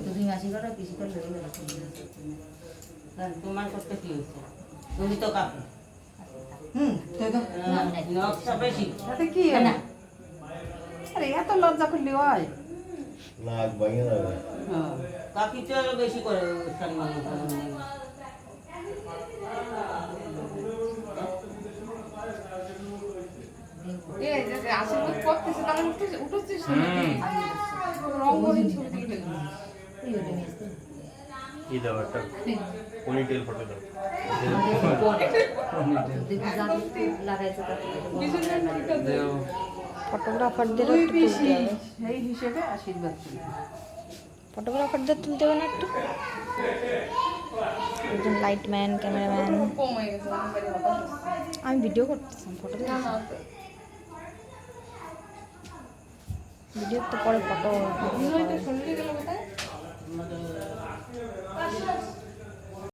দুই মাসি করে কিছু করলে তোমার করতে কি হয়েছে? তুমি তো কাপড় কি আরে এত লজ্জা করলি হয় নাক ভাঙে যাবে। কাকি তো আরো বেশি করে সম্মান আশীর্বাদ করতেছে তাহলে উঠছিস রঙ্গনি ছবি এই দাও একটা পনিটেল ফটো দাও। ফটোগ্রাফারদের সেই হিসেবে আশীর্বাদ করি ফটোগ্রাফারদের তুলতে হবে না একটু, একজন লাইটম্যান ক্যামেরাম্যান। কম হয়ে গেছে আমি ভিডিও করতেছিলাম, ফটো ভিডিও তো পরে ফটো শুনলি গেল কোথায়